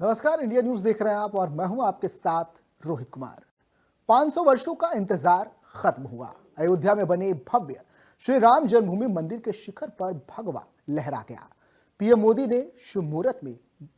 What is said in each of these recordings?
नमस्कार, India news देख रहे हैं आप और मैं हूं आपके साथ रोहित कुमार। 500 वर्षों का इंतजार खत्म हुआ। अयोध्या में बने भव्य श्री राम जन्मभूमि मंदिर के शिखर पर भगवा लहरा गया। पीएम मोदी ने शुभ मुहूर्त में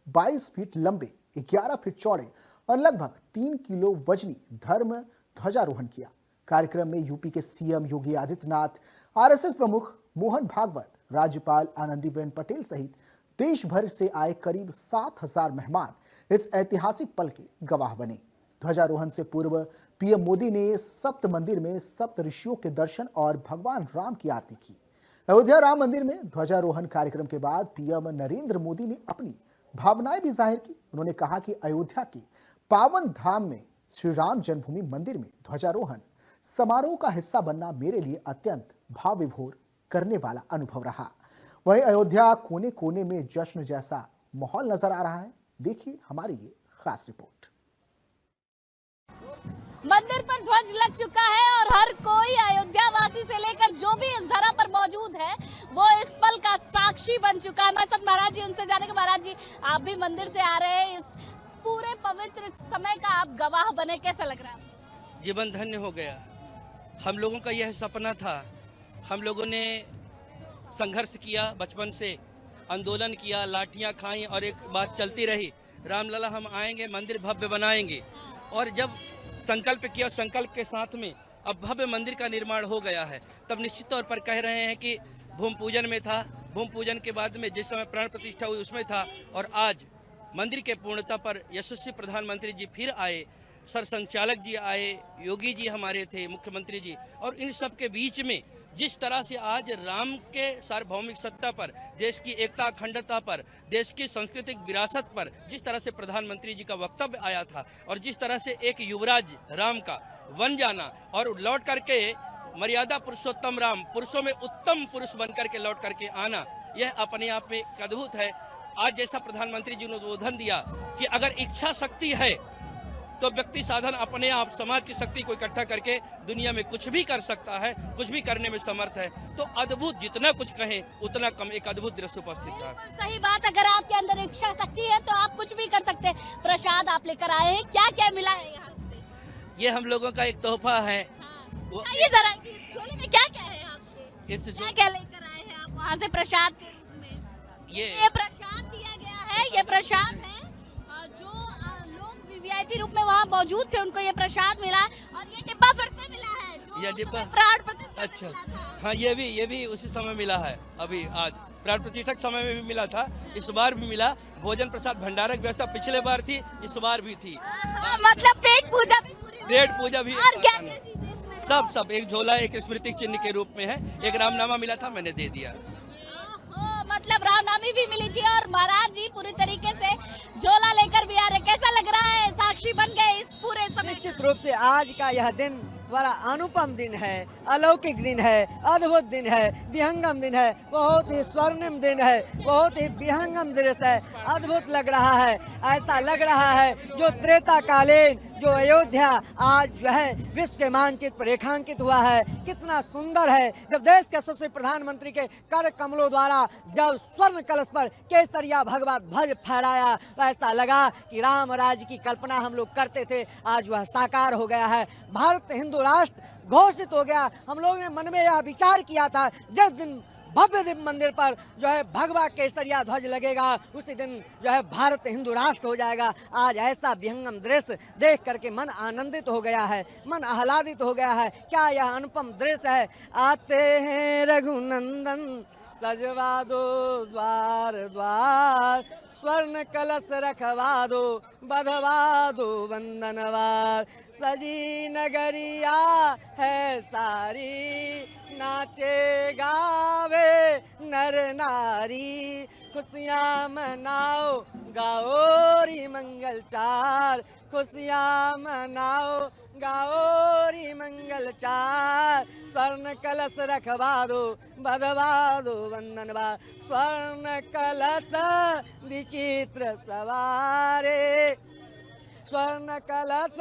22 फीट लंबे, 11 फीट चौड़े और लगभग 3 किलो वजनी धर्म ध्वजारोहण किया। कार्यक्रम में यूपी के सीएम योगी आदित्यनाथ, आरएसएस प्रमुख मोहन भागवत, राज्यपाल आनंदीबेन पटेल सहित देश भर से आए करीब 7,000 मेहमान इस ऐतिहासिक पल के गवाह बने। ध्वजारोहण से पूर्व पीएम मोदी ने सप्त मंदिर में सप्त ऋषियों के दर्शन और भगवान राम की आरती की। अयोध्या राम मंदिर में ध्वजारोहण कार्यक्रम के बाद पीएम नरेंद्र मोदी ने अपनी भावनाएं भी जाहिर की। उन्होंने कहा कि अयोध्या के पावन धाम में श्री राम जन्मभूमि मंदिर में ध्वजारोहण समारोह का हिस्सा बनना मेरे लिए अत्यंत भाव विभोर करने वाला अनुभव रहा। वहीं अयोध्या कोने कोने में जश्न जैसा माहौल नजर आ रहा है। देखिए हमारी ये खास रिपोर्ट। मंदिर पर ध्वज लग चुका है और हर कोई अयोध्या वासी से लेकर जो भी इस धरा पर मौजूद है वो इस पल का साक्षी बन चुका है। मैं सब महाराज जी उनसे जानेंगे। महाराज जी, आप भी मंदिर से आ रहे हैं, इस पूरे पवित्र समय का आप गवाह बने, कैसा लग रहा है? जीवन धन्य हो गया। हम लोगों का यह सपना था। हम लोगों ने संघर्ष किया, बचपन से आंदोलन किया, लाठियां खाई और एक बात चलती रही, रामलला हम आएंगे, मंदिर भव्य बनाएंगे। और जब संकल्प किया, संकल्प के साथ में अब भव्य मंदिर का निर्माण हो गया है। तब निश्चित तौर पर कह रहे हैं कि भूमि पूजन में था, भूमि पूजन के बाद में जिस समय प्राण प्रतिष्ठा हुई उसमें था, और आज मंदिर के पूर्णता पर यशस्वी प्रधानमंत्री जी फिर आए, सर संचालक जी आए, योगी जी हमारे थे, मुख्यमंत्री जी, और इन सब के बीच में जिस तरह से आज राम के सार्वभौमिक सत्ता पर, देश की एकता अखंडता पर, देश की सांस्कृतिक विरासत पर जिस तरह से प्रधानमंत्री जी का वक्तव्य आया था, और जिस तरह से एक युवराज राम का वन जाना और लौट करके मर्यादा पुरुषोत्तम राम, पुरुषों में उत्तम पुरुष बन करके लौट करके आना, यह अपने आप में एक अद्भुत है। आज जैसा प्रधानमंत्री जी ने उद्बोधन दिया कि अगर इच्छा शक्ति है तो व्यक्ति साधन अपने आप समाज की शक्ति को इकट्ठा करके दुनिया में कुछ भी कर सकता है, कुछ भी करने में समर्थ है। तो अद्भुत, जितना कुछ कहें उतना कम, एक अद्भुत दृश्य उपस्थित था। सही बात, अगर आपके अंदर इच्छा शक्ति है तो आप कुछ भी कर सकते हैं। प्रसाद आप लेकर आए हैं, क्या क्या मिला है यहाँ से? ये हम लोगों का एक तोहफा है। ये जरा झोले में क्या क्या है आपके? इस क्या क्या लेकर आए हैं आप वहाँ से प्रसाद के रूप में? ये प्रसाद दिया गया है, ये प्रसाद है। जो लोग वीवीआईपी रूप में वहाँ मौजूद थे उनको ये प्रसाद मिला, और ये डिब्बा फिर से मिला है जो ये डिब्बा प्राण प्रतिष्ठा अच्छा, में मिला था। हाँ, ये भी उसी समय मिला है। अभी आज प्राण प्रतिष्ठा समय में भी मिला था, इस बार भी मिला। भोजन प्रसाद भंडारक व्यवस्था पिछले बार थी, इस बार भी थी। मतलब पेट पूजा भी पूरी हुई। पेट पूजा भी, और क्या क्या चीजें इसमें? सब एक झोला एक स्मृति चिन्ह के रूप में है। एक रामनामा मिला था, मैंने दे दिया। मतलब रामनामी भी मिली थी, और महाराज जी पूरी तरीके से झोला लेकर भी आ रहे। कैसा लग रहा है? साक्षी बन गए इस पूरे समय। निश्चित रूप से आज का यह दिन बड़ा अनुपम दिन है, अलौकिक दिन है, अद्भुत दिन है, विहंगम दिन है, बहुत ही स्वर्णिम दिन है, बहुत ही विहंगम दृश्य है, अद्भुत लग रहा है। ऐसा लग रहा है जो त्रेता कालीन जो अयोध्या आज जो है विश्व के मानचित्र पर रेखांकित हुआ है, कितना सुंदर है। जब देश के यशस्वी प्रधानमंत्री के कर कमलों द्वारा जब स्वर्ण कलश पर केसरिया भगवा ध्वज फहराया तो ऐसा लगा कि राम राज्य की कल्पना हम लोग करते थे, आज वह साकार हो गया है। भारत हिंदू राष्ट्र घोषित हो गया। हम लोगों ने मन में यह विचार किया था जिस दिन भव्य दिव्य मंदिर पर जो है भगवा केसरिया ध्वज लगेगा उसी दिन जो है भारत हिंदू राष्ट्र हो जाएगा। आज ऐसा विहंगम दृश्य देख करके मन आनंदित हो गया है, मन आह्लादित हो गया है। क्या यह अनुपम दृश्य है। आते हैं रघुनंदन सजवा दो द्वार द्वार, स्वर्ण कलश रखवा दो, बधवा दो वंदनवार। सजी नगरिया है सारी, नाचे गावे नर नारी। खुशियाँ मनाओ गाओ री मंगल चार, खुशियाँ मनाओ गाओ री मंगल चार। स्वर्ण कलश रखवा दो, बधवा दो वंदनवार। स्वर्ण कलश विचित्र सवारे, स्वर्ण कलश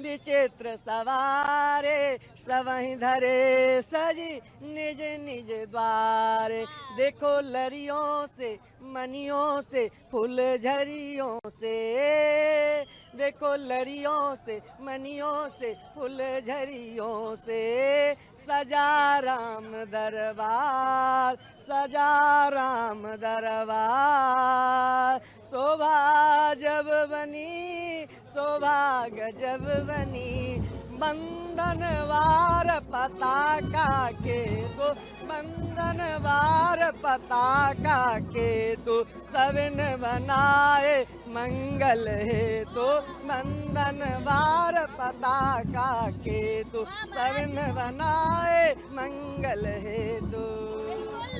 विचित्र सवारे, सवहीं धरे सजी निज निज द्वारे। देखो लरियों से मनियों से फुलझरियों से, देखो लरियों से मनियों से फुलझरियों से, सजा राम दरबार, सजा राम दरबार। शोभा जब बनी, शोभा गजब बनी, बंधन वार पताका के तो, बंधन वार पताका के तो, सविन बनाए मंगल है तो, बंधन वार पताका के तो, सविन बनाए मंगल है तो।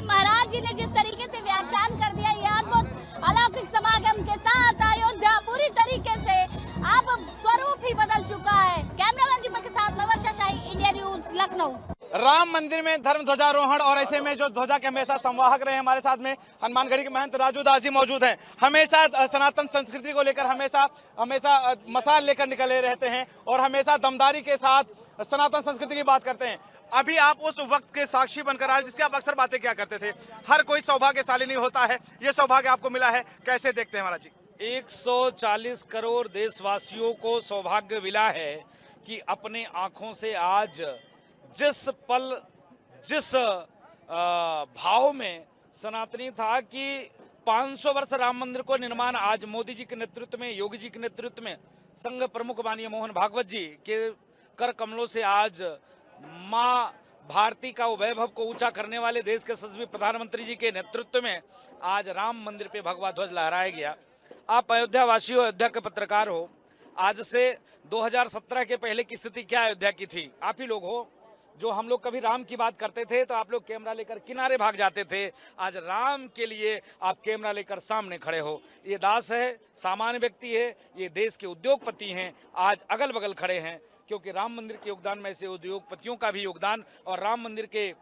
महाराज जी ने जिस तरीके से व्याख्यान कर दिया, ये अद्भुत अलौकिक समागम के साथ अयोध्या पूरी तरीके से अब स्वरूप ही बदल चुका है। कैमरामैन दीपक के साथ मैं वर्षा शाही, इंडिया न्यूज, लखनऊ। राम मंदिर में धर्म ध्वजारोहण, और ऐसे में जो ध्वजा के हमेशा संवाहक रहे हमारे साथ में हनुमानगढ़ी के महंत राजू दास जी मौजूद हैं। हमेशा सनातन संस्कृति को लेकर हमेशा मसाल लेकर निकले रहते हैं और हमेशा दमदारी के साथ सनातन संस्कृति की बात करते हैं। अभी आप उस वक्त के साक्षी बनकर आ रहे जिसके आप अक्सर बातें क्या करते थे। हर कोई सौभाग्यशाली नहीं होता है, ये सौभाग्य आपको मिला है, कैसे देखते हैं महाराज जी? 140 करोड़ देशवासियों को सौभाग्य मिला है कि अपने आंखों से आज जिस पल जिस भाव में सनातनी था कि 500 वर्ष राम मंदिर को निर्माण आज मोदी जी के नेतृत्व में, योगी जी के नेतृत्व में, संघ प्रमुख माननीय मोहन भागवत जी के कर कमलों से आज माँ भारती का वैभव को ऊंचा करने वाले देश के यशस्वी प्रधानमंत्री जी के नेतृत्व में आज राम मंदिर पे भगवा ध्वज लहराया गया। आप अयोध्या वासी हो, अयोध्या के पत्रकार हो। आज से 2017 के पहले की स्थिति क्या अयोध्या की थी? आप ही लोग हो जो, हम लोग कभी राम की बात करते थे तो आप लोग कैमरा लेकर किनारे भाग जाते थे। आज राम के लिए आप कैमरा लेकर सामने खड़े हो। ये दास है, सामान्य व्यक्ति है, ये देश के उद्योगपति हैं, आज अगल बगल खड़े हैं, क्योंकि राम मंदिर के योगदान में से उद्योगपतियों का भी योगदान और राम मंदिर के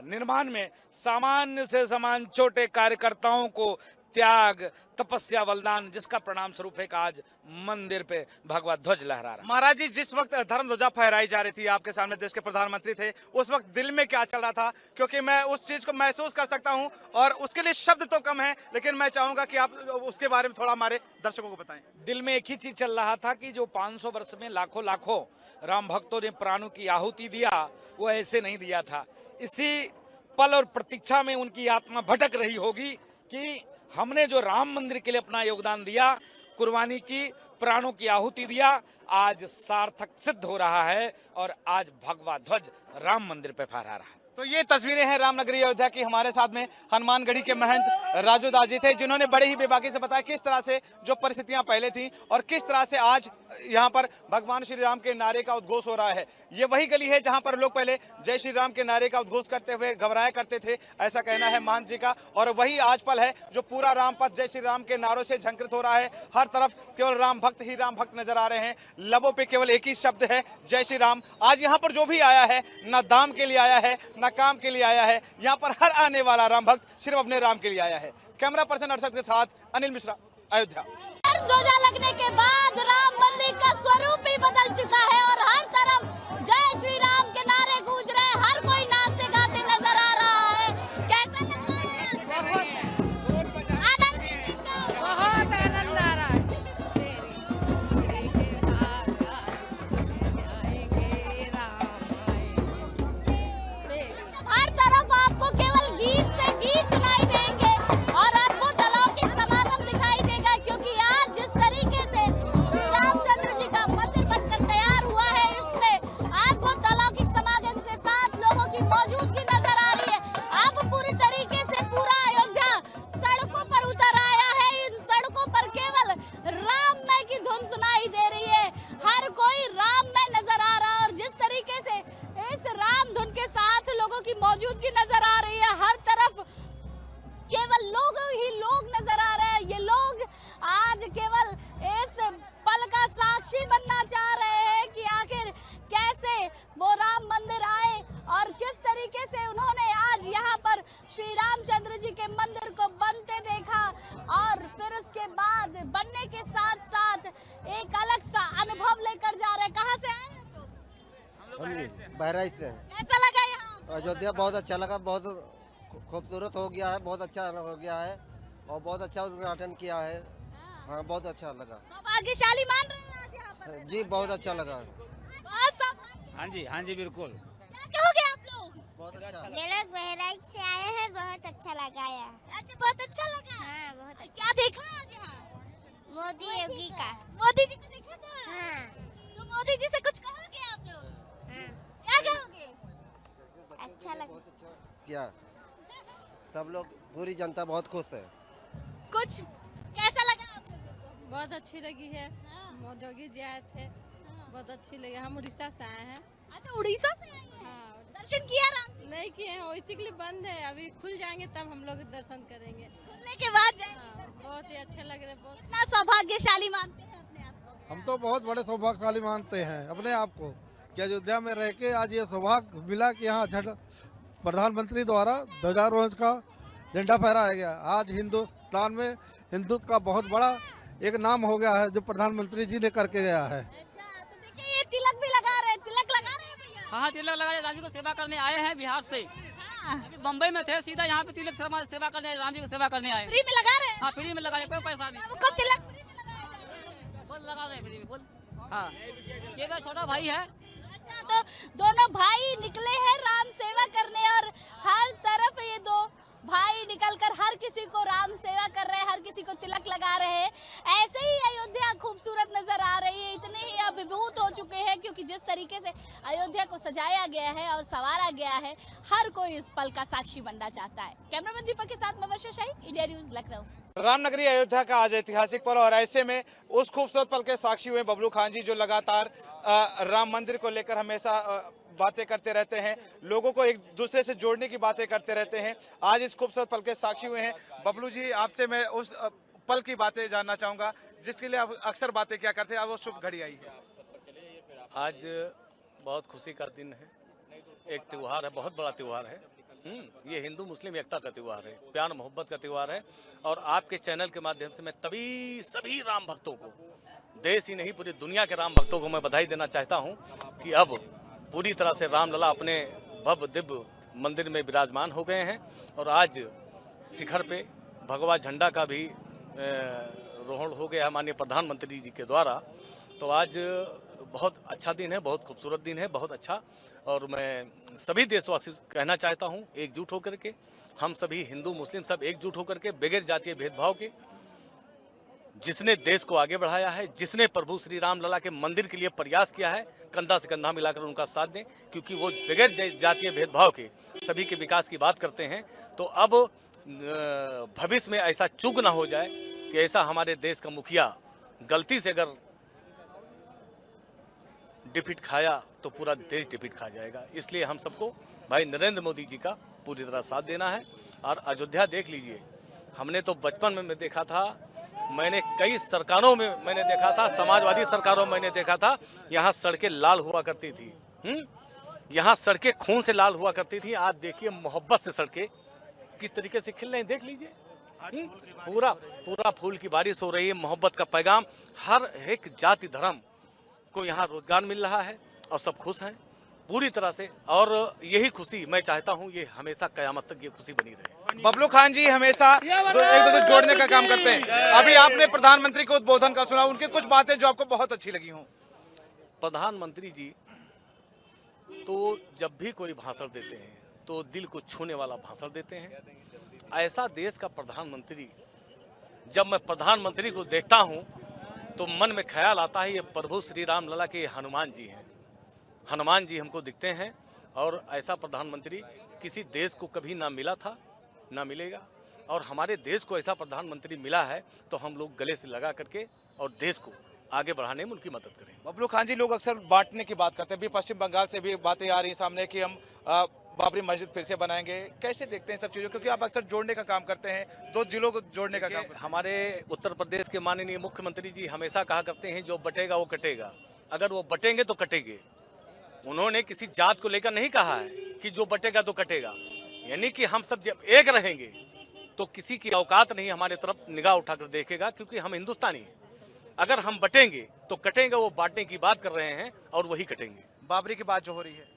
निर्माण में सामान्य से समान छोटे कार्यकर्ताओं को त्याग, तपस्या, बलिदान, जिसका परिणाम स्वरूप है कि आज मंदिर पे भगवा ध्वज लहरा रहा। महाराज जी, जिस वक्त धर्म ध्वजा फहराई जा रही थी, आपके सामने देश के प्रधानमंत्री थे, उस वक्त दिल में क्या चल रहा था? क्योंकि मैं उस चीज को महसूस कर सकता हूं और उसके लिए शब्द तो कम है, लेकिन मैं चाहूंगा कि आप उसके बारे में थोड़ा हमारे दर्शकों को बताएं। दिल में एक ही चीज चल रहा था कि जो 500 वर्ष में लाखों लाखों राम भक्तों ने प्राणों की आहुति दिया, वो ऐसे नहीं दिया था। इसी पल और प्रतीक्षा में उनकी आत्मा भटक रही होगी कि हमने जो राम मंदिर के लिए अपना योगदान दिया, कुर्बानी की, प्राणों की आहुति दिया, आज सार्थक सिद्ध हो रहा है और आज भगवा ध्वज राम मंदिर पे फहरा रहा है। तो ये तस्वीरें हैं रामनगरी अयोध्या की। हमारे साथ में हनुमानगढ़ी के महंत राजू दास जी थे, जिन्होंने बड़े ही बेबाकी से बताया किस तरह से जो परिस्थितियां पहले थी और किस तरह से आज यहाँ पर भगवान श्री राम के नारे का उद्घोष हो रहा है। ये वही गली है जहाँ पर लोग पहले जय श्री राम के नारे का उद्घोष करते हुए घबराया करते थे, ऐसा कहना है महंत जी का। और वही आज पल है जो पूरा रामपथ जय श्री राम के नारों से झंकृत हो रहा है। हर तरफ केवल राम भक्त ही राम भक्त नजर आ रहे हैं, लबों पे केवल एक ही शब्द है, जय श्री राम। आज यहाँ पर जो भी आया है, न दाम के लिए आया है, न काम के लिए आया है, यहाँ पर हर आने वाला राम भक्त सिर्फ अपने राम के लिए आया है। कैमरा पर्सन अरशद के साथ अनिल मिश्रा, अयोध्या। ध्वजा लगने के बाद राम मंदिर का स्वरूप ही बदल चुका है और हर तरफ जय श्री राम के नारे गूंज रहे हैं, हर कोई नाचते गाते नजर आ रहा है। कैसा लग रहा है? बहुत आनंद आ रहा है। हर तरफ आपको केवल गीत से गीत सुनाई देंगे और अद्भुत अलौकिक समागम दिखाई देगा, क्योंकि आज जिस तरीके से श्री रामचंद्र जी का मंदिर बनकर तैयार हुआ एक अलग सा अनुभव लेकर जा रहे हैं। कहाँ से आए हैं आप लोग? बहराइच से। कैसा लगा यहाँ? अयोध्या बहुत अच्छा लगा, बहुत खूबसूरत हो गया है, बहुत अच्छा हो गया है और बहुत अच्छा उद्घाटन किया है। हाँ, बहुत अच्छा लगा। सौभाग्यशाली मान रहे हैं आज यहाँ पर? जी बहुत अच्छा लगा। बहुत सौभाग्य। हाँ जी बिल्कुल। क्या कहोगे आप लोग? बहुत अच्छा। ये लोग बहराइच से आए हैं, बहुत अच्छा लगा यार। अच्छा, बहुत अच्छा लगा। हाँ बहुत अच्छा। क्या देखा आज यहाँ? मोदी योगी का। मोदी जी को देखा था? हाँ तो मोदी जी से कुछ कहोगे आप लोग? हाँ क्या कहोगे? अच्छा लगा। बहुत अच्छा किया, सब लोग पूरी जनता बहुत खुश है। कुछ कैसा लगा आप लोगों को? बहुत अच्छी लगी है। मोदी जी आए थे, बहुत अच्छी लगी। हम उड़ीसा से आए हैं। अच्छा, उड़ीसा से आई हैं? हाँ, दर्शन किया राम जी? नहीं किए हैं, वैसे के लिए बंद है। अभी खुल जाएंगे तब हम लोग दर्शन करेंगे। खुलने के बाद जाएंगे। हाँ, बहुत ही अच्छे लग रहे, बहुत। कितना सौभाग्यशाली मानते हैं अपने आप को? हम तो बहुत बड़े सौभाग्यशाली मानते हैं अपने आप को कि अयोध्या में रह के आज ये सौभाग्य मिला कि यहाँ झंडा प्रधानमंत्री द्वारा ध्वजारोहण का झंडा फहराया गया। आज हिंदुस्तान में हिंदुत्व का बहुत बड़ा एक नाम हो गया है जो प्रधानमंत्री जी ने करके गया है। अच्छा, तो देखिए ये तिलक भी लगा रहे हैं। तिलक लगा रहे हैं भैया? हाँ, तिलक लगाए, राम जी को सेवा करने आए हैं बिहार से। हाँ। अभी बम्बई में थे, सीधा यहाँ पे तिलक सेवा करने, राम जी को सेवा करने आए। फ्री में लगा रहे हैं? हाँ, फ्री में लगाए, कोई पैसा नहीं। आपको तिलक फ्री में लगाया जाता है? बोल लगा रहे हैं फ्री में, बोल। हाँ, ये मेरा छोटा भाई है। अच्छा, तो दोनों भाई निकले हैं राम सेवा करने और हर तरफ ये दो भाई निकलकर हर किसी को राम सेवा कर रहे हैं, हर किसी को तिलक लगा रहे हैं। ऐसे ही अयोध्या खूबसूरत नजर आ रही है। इतने ही अभिभूत हो चुके हैं क्योंकि जिस तरीके से अयोध्या को सजाया गया है और संवारा गया है, हर कोई इस पल का साक्षी बनना चाहता है। कैमरामैन दीपक के साथ मैं वर्षा शाही, इंडिया न्यूज लखनऊ। रामनगरी अयोध्या का आज ऐतिहासिक पल और ऐसे में उस खूबसूरत पल के साक्षी हुए बबलू खान जी, जो लगातार राम मंदिर को लेकर हमेशा बातें करते रहते हैं, लोगों को एक दूसरे से जोड़ने की बातें करते रहते हैं। आज इस खूबसूरत पल के साक्षी हुए हैं। बबलू जी, आपसे मैं उस पल की बातें जानना चाहूंगा जिसके लिए आप अक्सर बातें क्या करते हैं। अब वो शुभ घड़ी आई है। आज बहुत खुशी का दिन है, एक त्यौहार है, बहुत बड़ा त्यौहार है। ये हिंदू मुस्लिम एकता का त्यौहार है, प्यार मोहब्बत का त्यौहार है। और आपके चैनल के माध्यम से मैं सभी राम भक्तों को, देश ही नहीं पूरी दुनिया के राम भक्तों को मैं बधाई देना चाहता हूं कि अब पूरी तरह से रामलला अपने भव्य दिव्य मंदिर में विराजमान हो गए हैं। और आज शिखर पे भगवा झंडा का भी रोहण हो गया है माननीय प्रधानमंत्री जी के द्वारा। तो आज बहुत अच्छा दिन है, बहुत खूबसूरत दिन है, बहुत अच्छा। और मैं सभी देशवासी कहना चाहता हूं, एकजुट होकर के हम सभी हिंदू मुस्लिम सब एकजुट होकर के बगैर जातीय भेदभाव के, जिसने देश को आगे बढ़ाया है, जिसने प्रभु श्री राम लला के मंदिर के लिए प्रयास किया है, कंधा से कंधा मिलाकर उनका साथ दें, क्योंकि वो बगैर जातीय भेदभाव के सभी के विकास की बात करते हैं। तो अब भविष्य में ऐसा चूक ना हो जाए कि ऐसा हमारे देश का मुखिया गलती से अगर डिफीट खाया तो पूरा देश डिफीट खा जाएगा। इसलिए हम सबको भाई नरेंद्र मोदी जी का पूरी तरह साथ देना है। और अयोध्या देख लीजिए, हमने तो बचपन में देखा था, मैंने कई सरकारों में मैंने देखा था, समाजवादी सरकारों में मैंने देखा था, यहाँ सड़कें लाल हुआ करती थी। यहाँ सड़कें खून से लाल हुआ करती थी। आज देखिए मोहब्बत से सड़कें किस तरीके से खिल रही हैं, देख लीजिए। पूरा फूल की बारिश हो रही है। मोहब्बत का पैगाम, हर एक जाति धर्म को यहाँ रोजगार मिल रहा है और सब खुश हैं पूरी तरह से। और यही खुशी मैं चाहता हूँ ये हमेशा कयामत तक ये खुशी बनी रहे। बबलू खान जी हमेशा एक दूसरे जोड़ने का काम करते हैं। अभी आपने प्रधानमंत्री के उद्बोधन का सुना, उनकी कुछ बातें जो आपको बहुत अच्छी लगी हों। प्रधानमंत्री जी तो जब भी कोई भाषण देते हैं तो दिल को छूने वाला भाषण देते हैं। ऐसा देश का प्रधानमंत्री, जब मैं प्रधानमंत्री को देखता हूं तो मन में ख्याल आता है ये प्रभु श्री राम लला के हनुमान जी हैं। हनुमान जी हमको दिखते हैं। और ऐसा प्रधानमंत्री किसी देश को कभी ना मिला था, ना मिलेगा। और हमारे देश को ऐसा प्रधानमंत्री मिला है तो हम लोग गले से लगा करके और देश को आगे बढ़ाने में उनकी मदद करें। बबलू खान जी, लोग अक्सर बांटने की बात करते हैं। अभी पश्चिम बंगाल से भी बातें आ रही हैं सामने कि हम बाबरी मस्जिद फिर से बनाएंगे। कैसे देखते हैं सब चीज़ों, क्योंकि आप अक्सर जोड़ने का काम करते हैं, दो जिलों को जोड़ने का काम करते हैं। हमारे उत्तर प्रदेश के माननीय मुख्यमंत्री जी हमेशा कहा करते हैं जो बटेगा वो कटेगा। अगर वो बटेंगे तो कटेंगे। उन्होंने किसी जात को लेकर नहीं कहा है कि जो बटेगा तो कटेगा, यानी कि हम सब जब एक रहेंगे तो किसी की औकात नहीं हमारे तरफ निगाह उठाकर देखेगा, क्योंकि हम हिंदुस्तानी हैं। अगर हम बटेंगे तो कटेंगे, वो बांटने की बात कर रहे हैं और वही कटेंगे। बाबरी की बात जो हो रही है,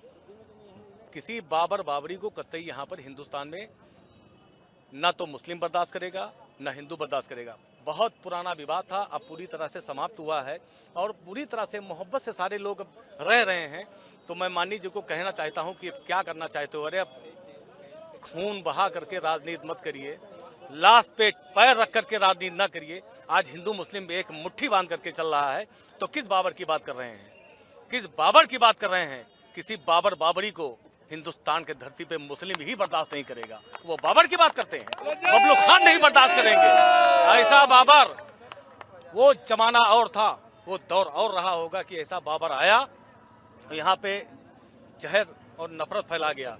किसी बाबरी को कतई यहाँ पर हिंदुस्तान में ना तो मुस्लिम बर्दाश्त करेगा ना हिंदू बर्दाश्त करेगा। बहुत पुराना विवाद था, अब पूरी तरह से समाप्त हुआ है और पूरी तरह से मोहब्बत से सारे लोग रह रहे हैं। तो मैं माननीय जी को कहना चाहता हूं कि क्या करना चाहते हो, अरे अब खून बहा करके राजनीति मत करिए, लाश पे पैर रख करके राजनीति न करिए। आज हिंदू मुस्लिम एक मुट्ठी बांध करके चल रहा है, तो किस बाबर की बात कर रहे हैं, किस बाबर की बात कर रहे हैं? किसी बाबरी को हिंदुस्तान के धरती पे मुस्लिम ही बर्दाश्त नहीं करेगा। वो बाबर की बात करते हैं, बबलू खान नहीं बर्दाश्त करेंगे। ऐसा बाबर, वो जमाना और था, वो दौर और रहा होगा कि ऐसा बाबर आया, यहाँ पे जहर और नफरत फैला गया।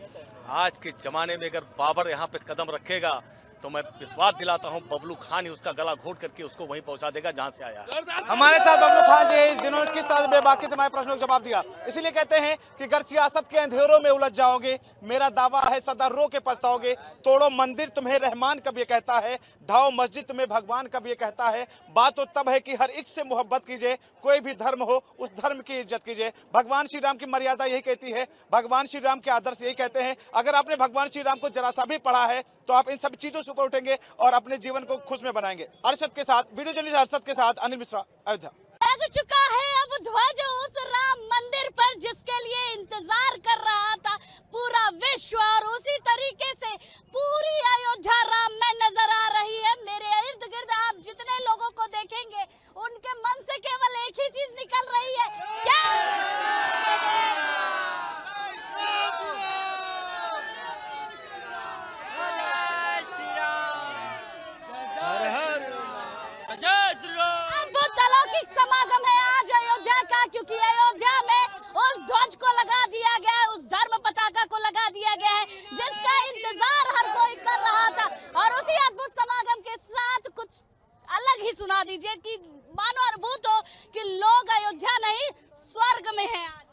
आज के जमाने में अगर बाबर यहाँ पे कदम रखेगा तो मैं विश्वास दिलाता हूँ बबलू खान ही उसका गला घोट करके उसको वहीं पहुंचा देगा जहां से आया है। हमारे साथ बबलू खान जी, जिन्होंने किस तरह से बेबाकी से हमारे प्रश्नों का जवाब दिया। इसीलिए कहते हैं कि अगर सियासत के अंधेरों में उलझ जाओगे, मेरा दावा है सदा रो के पछताओगे। तोड़ो मंदिर तुम्हें रहमान कब ये कहता है, ढाओ मस्जिद तुम्हें भगवान कब ये कहता है। बात तो तब है कि हर एक से मोहब्बत कीजिए, कोई भी धर्म हो उस धर्म की इज्जत कीजिए। भगवान श्री राम की मर्यादा यही कहती है, भगवान श्री राम के आदर्श यही कहते हैं। अगर आपने भगवान श्री राम को जरा सा भी पढ़ा है तो आप इन सब चीजों से ऊपर उठेंगे और अपने जीवन को खुश में बनाएंगे। अरशद के साथ, वीडियो जर्नलिस्ट अरशद के साथ अनिल मिश्रा, अयोध्या। लग चुका है अब ध्वज उस राम मंदिर पर जिसके लिए इंतजार कर रहा था पूरा विश्व, और उसी तरीके से पूरी अयोध्या राम में नजर आ रही है। मेरे इर्द गिर्द आप जितने लोगों को देखेंगे उनके मन से केवल एक ही चीज निकल रही है, क्या अद्भुत अलौकिक समागम है आज अयोध्या का, क्योंकि अयोध्या में उस ध्वज को लगा दिया गया है, उस धर्म पताका को लगा दिया गया है जिसका इंतजार हर कोई कर रहा था। और उसी अद्भुत समागम के साथ कुछ अलग ही सुना दीजिए कि मानो अनुभूत हो कि लोग अयोध्या नहीं स्वर्ग में हैं आज।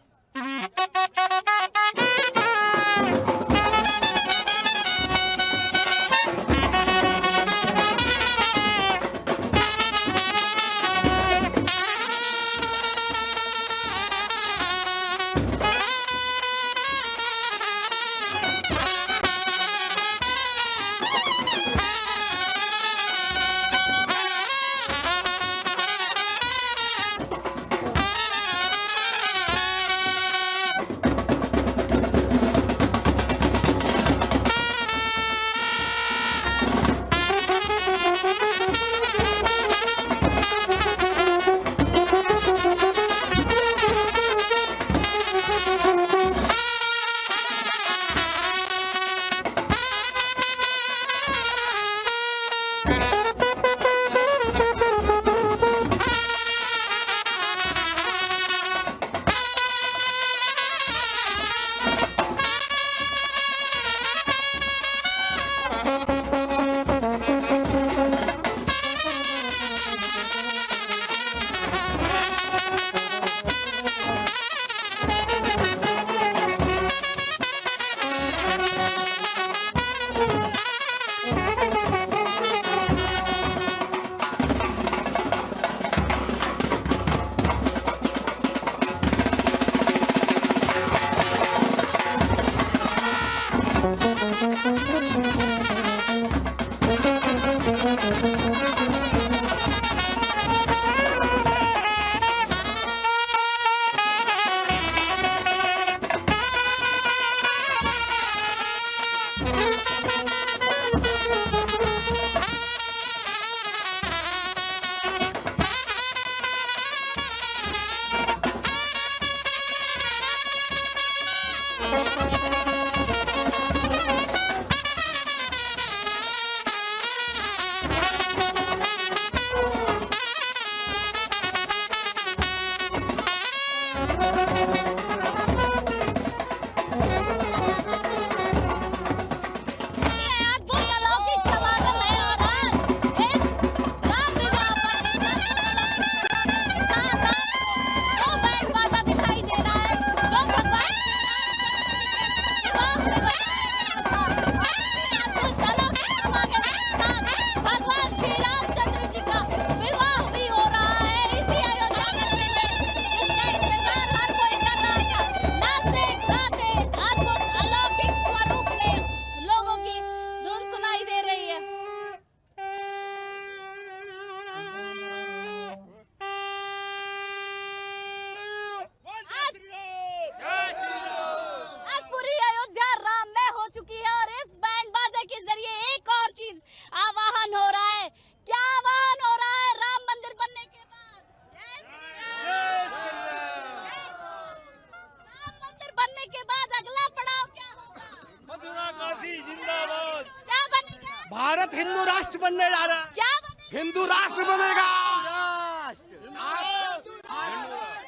हिंदू राष्ट्र बनने जा रहा है। क्या हिंदू राष्ट्र बनेगा।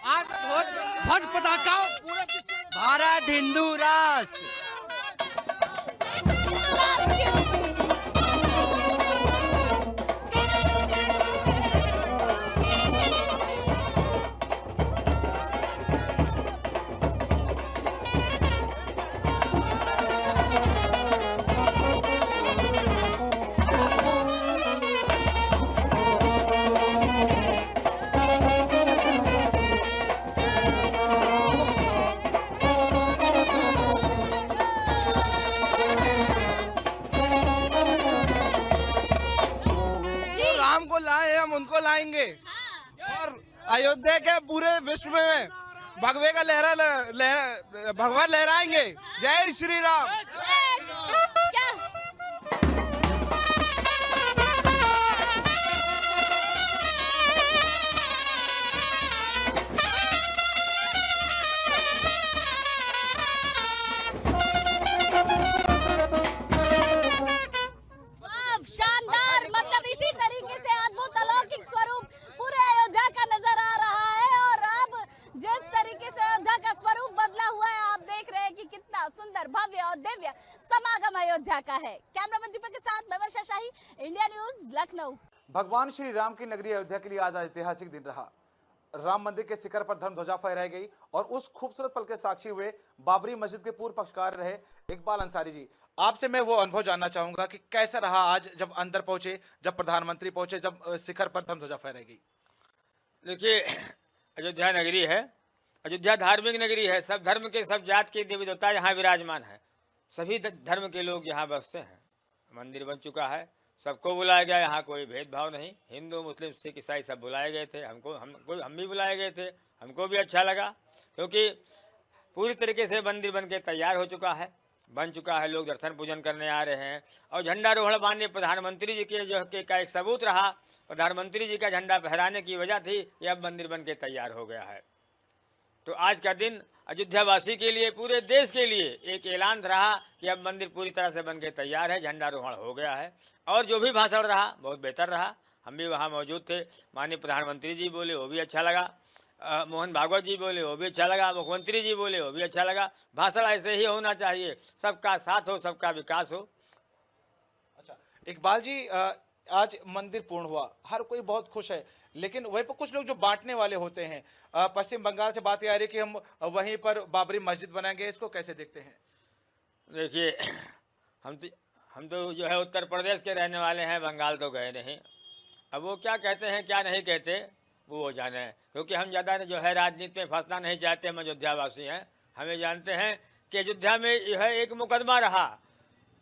आज ध्वज पताका भारत हिंदू राष्ट्र। राम को लाए हम उनको लाएंगे और अयोध्या के पूरे विश्व में भगवे का भगवा लहराएंगे। जय श्री राम। शानदार, मतलब इसी तरीके से अद्भुत अलौकिक स्वरूप पूरे अयोध्या का नजर आ रहा है। और अब जिस तरीके से अयोध्या का स्वरूप बदला हुआ है, आप देख रहे हैं कि कितना सुंदर, भव्य और दिव्य समागम अयोध्या का है। कैमरामैन दीपक के साथ मैं वर्षा शाही, इंडिया न्यूज, लखनऊ। भगवान श्री राम की नगरी अयोध्या के लिए आज ऐतिहासिक दिन रहा। राम मंदिर के शिखर पर धर्म ध्वजा फहराई गई और उस खूबसूरत पल के साक्षी हुए बाबरी मस्जिद के पूर्व पक्षकार रहे इकबाल अंसारी जी। आपसे मैं वो अनुभव जानना चाहूंगा कि कैसा रहा आज जब अंदर पहुंचे, जब प्रधानमंत्री पहुंचे, जब शिखर पर धर्म ध्वजा फहराई गई। देखिए, अयोध्या नगरी है, अयोध्या धार्मिक नगरी है। सब धर्म के, सब जात के देवी देवता यहाँ विराजमान है। सभी धर्म के लोग यहाँ बसते हैं। मंदिर बन चुका है, सबको बुलाया गया। यहाँ कोई भेदभाव नहीं। हिंदू, मुस्लिम, सिख, ईसाई सब बुलाए गए थे। हम भी बुलाए गए थे। हमको भी अच्छा लगा क्योंकि पूरी तरीके से मंदिर बन के तैयार हो चुका है, बन चुका है। लोग दर्शन पूजन करने आ रहे हैं और झंडारोहण माननीय प्रधानमंत्री जी के जो का एक सबूत रहा। प्रधानमंत्री जी का झंडा फहराने की वजह थी कि अब मंदिर बन के तैयार हो गया है। तो आज का दिन अयोध्यावासी के लिए, पूरे देश के लिए एक ऐलान रहा कि अब मंदिर पूरी तरह से बन के तैयार है, झंडारोहण हो गया है। और जो भी भाषण रहा बहुत बेहतर रहा। हम भी वहाँ मौजूद थे। माननीय प्रधानमंत्री जी बोले, वो भी अच्छा लगा। मोहन भागवत जी बोले, वो भी अच्छा लगा। मुख्यमंत्री जी बोले, वो भी अच्छा लगा। भाषण ऐसे ही होना चाहिए, सबका साथ हो, सबका विकास हो। अच्छा इकबाल जी, आज मंदिर पूर्ण हुआ, हर कोई बहुत खुश है, लेकिन वहीं पर कुछ लोग जो बांटने वाले होते हैं, पश्चिम बंगाल से बात आ रही है कि हम वहीं पर बाबरी मस्जिद बनाएंगे, इसको कैसे देखते हैं? देखिए, हम तो जो है उत्तर प्रदेश के रहने वाले हैं, बंगाल तो गए नहीं। अब वो क्या कहते हैं क्या नहीं कहते वो जाने, क्योंकि हम ज़्यादा जो है राजनीति में फंसना नहीं चाहते। हम अयोध्यावासी हैं, हमें जानते हैं कि अयोध्या में यह एक मुकदमा रहा।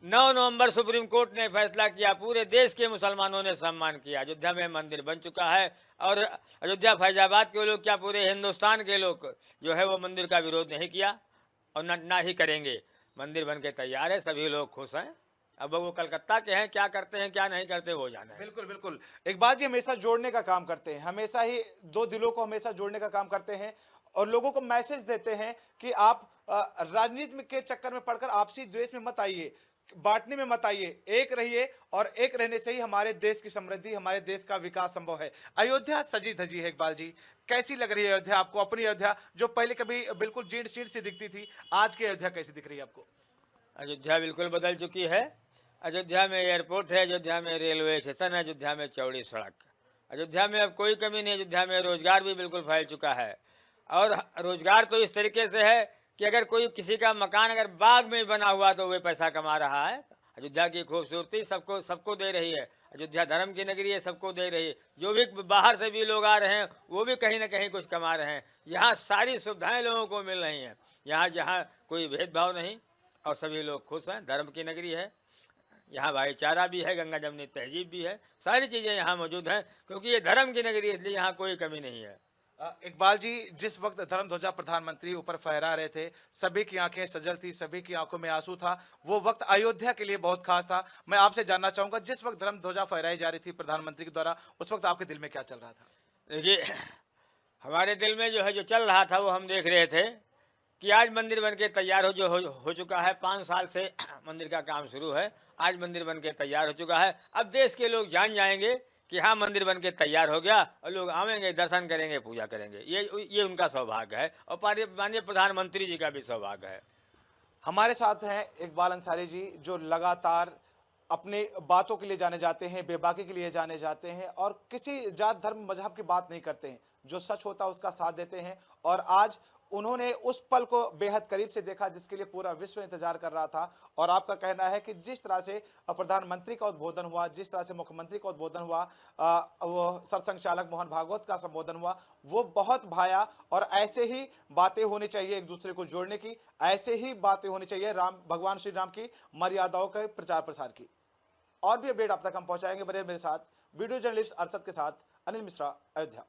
9 नवंबर सुप्रीम कोर्ट ने फैसला किया, पूरे देश के मुसलमानों ने सम्मान किया। अयोध्या में मंदिर बन चुका है और अयोध्या फैजाबाद के लोग क्या, पूरे हिंदुस्तान के लोग जो है वो मंदिर का विरोध नहीं किया और ना ही करेंगे। मंदिर बन के तैयार है, सभी लोग खुश हैं। अब वो कलकत्ता के हैं, क्या करते हैं क्या नहीं करते वो जाने। बिल्कुल बिल्कुल। इकबाल जी हमेशा जोड़ने का काम करते हैं, हमेशा ही दो दिलों को हमेशा जोड़ने का काम करते हैं और लोगों को मैसेज देते हैं कि आप राजनीति के चक्कर में पड़कर आपसी द्वेष में मत आइए, बांटने में मत आइए, एक रहिए और एक रहने से ही हमारे देश की समृद्धि, हमारे देश का विकास संभव है। अयोध्या सजी धजी है। इकबाल जी, कैसी लग रही है अयोध्या आपको? अपनी अयोध्या जो पहले कभी बिल्कुल जीर्ण शीर्ण सी दिखती थी, आज की अयोध्या कैसी दिख रही है आपको? अयोध्या बिल्कुल बदल चुकी है। अयोध्या में एयरपोर्ट है, अयोध्या में रेलवे स्टेशन है, अयोध्या में चौड़ी सड़क, अयोध्या में अब कोई कमी नहीं। अयोध्या में रोजगार भी बिल्कुल फैल चुका है और रोजगार तो इस तरीके से है कि अगर कोई किसी का मकान अगर बाग में बना हुआ तो वे पैसा कमा रहा है। अयोध्या की खूबसूरती सबको दे रही है। अयोध्या धर्म की नगरी है, सबको दे रही है। जो भी बाहर से भी लोग आ रहे हैं वो भी कहीं ना कहीं कुछ कमा रहे हैं। यहाँ सारी सुविधाएं लोगों को मिल रही हैं। यहाँ जहाँ कोई भेदभाव नहीं और सभी लोग खुश हैं। धर्म की नगरी है, यहाँ भाईचारा भी है, गंगा जमनी तहजीब भी है, सारी चीज़ें यहाँ मौजूद हैं क्योंकि ये धर्म की नगरी है, इसलिए यहाँ कोई कमी नहीं है। इकबाल जी, जिस वक्त धर्म ध्वजा प्रधानमंत्री ऊपर फहरा रहे थे, सभी की आंखें सजल थी, सभी की आंखों में आंसू था। वो वक्त अयोध्या के लिए बहुत खास था। मैं आपसे जानना चाहूंगा, जिस वक्त धर्म ध्वजा फहराई जा रही थी प्रधानमंत्री के द्वारा, उस वक्त आपके दिल में क्या चल रहा था? देखिए, हमारे दिल में जो है जो चल रहा था वो हम देख रहे थे कि आज मंदिर बन के तैयार हो चुका है। 5 साल से मंदिर का काम शुरू है, आज मंदिर बन के तैयार हो चुका है। अब देश के लोग जान जाएंगे कि हाँ मंदिर बन के तैयार हो गया, और लोग आवेंगे, दर्शन करेंगे, पूजा करेंगे। ये उनका सौभाग्य है, और माननीय प्रधानमंत्री जी का भी सौभाग्य है। हमारे साथ हैं इकबाल अंसारी जी, जो लगातार अपने बातों के लिए जाने जाते हैं, बेबाकी के लिए जाने जाते हैं, और किसी जात धर्म मजहब की बात नहीं करते हैं, जो सच होता है उसका साथ देते हैं। और आज उन्होंने उस पल को बेहद करीब से देखा जिसके लिए पूरा विश्व इंतजार कर रहा था। और आपका कहना है कि जिस तरह से प्रधानमंत्री का उद्बोधन हुआ, जिस तरह से मुख्यमंत्री का उद्बोधन हुआ, वो सरसंघचालक मोहन भागवत का संबोधन हुआ, वो बहुत भाया। और ऐसे ही बातें होनी चाहिए एक दूसरे को जोड़ने की, ऐसे ही बातें होनी चाहिए भगवान श्री राम की मर्यादाओं के प्रचार प्रसार की। और भी अपडेट आप तक हम पहुंचाएंगे। बने मेरे साथ वीडियो जर्नलिस्ट अरशद के साथ अनिल मिश्रा, अयोध्या।